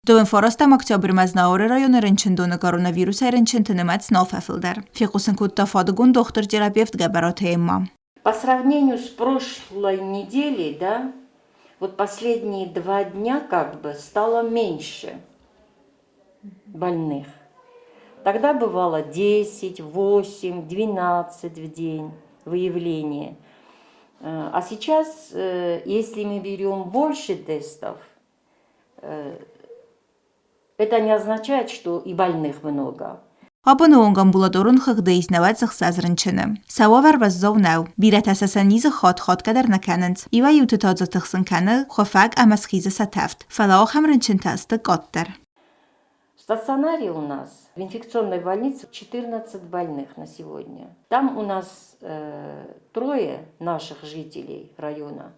Duen forastam октябрь Maznauri rayonu rınçındonu koronavirus rınçıntınemats nofafılder. Фикусен кутта фадыгун доктор-терапевт габаротейма. По сравнению с прошлой неделей, да, вот последние 2 дня как бы стало меньше больных. Тогда бывало 10, 8, 12 в день выявления. А сейчас, если мы берем больше тестов, это не означает, что и больных много. Abone ambulatorun xıqdayız nəvət zıxsaz rınçını. Savavar bazzov nəv. Birət əsasən nizə xat qədər nəkənənd. İva yutu tazı tıxsın kəni, xofaq əməsxizə sətəft. Fəlax həm rınçın təstı qatdır. В стационаре у нас, в инфекционной больнице, 14 больных на сегодня. Там у нас 3 наших жителей района.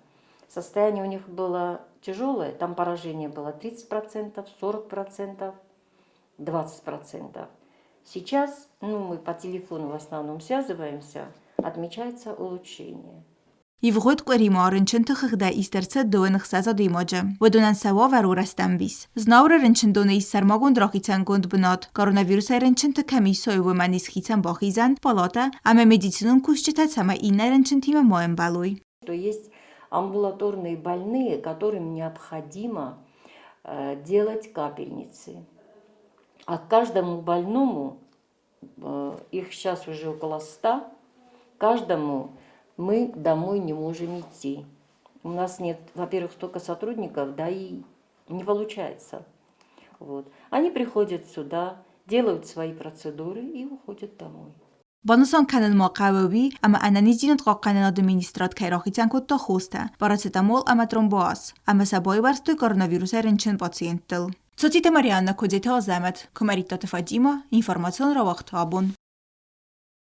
Состояние у них было тяжелое, там поражение было 30%, 40%, 20%. Сейчас, мы по телефону в основном связываемся, отмечается улучшение. Ivğut qərima rınçın tıxıqda istərsə döyün xsaza düymacı. Və dönən səva və rurəstən biz. Znavra rınçın dönə istərmagund raqiçən gund bınat. Koronavirus rınçın tıkəmi soyuvu mənis xiçən baxizən balata, əmə medisinun kuşçı tətsəmə inə rınçın timə moyen baluy. Есть амбулаторные больные, которым необходимо делать капельницы. А каждому больному, их сейчас уже около 100, каждому мы домой не можем идти. У нас нет, во-первых, столько сотрудников, да и не получается. Вот. Они приходят сюда, делают свои процедуры и уходят домой. Банусан kanal maqawawi ama ananizin tqaqana administrat kayraxitan kutta xosta paracetamol ama trombos ama sabay barstu koronavirus rınçın patsienttel. Цоците Марианна Кодзета Азамат, Комарита Тефадима, информацион равахт абун.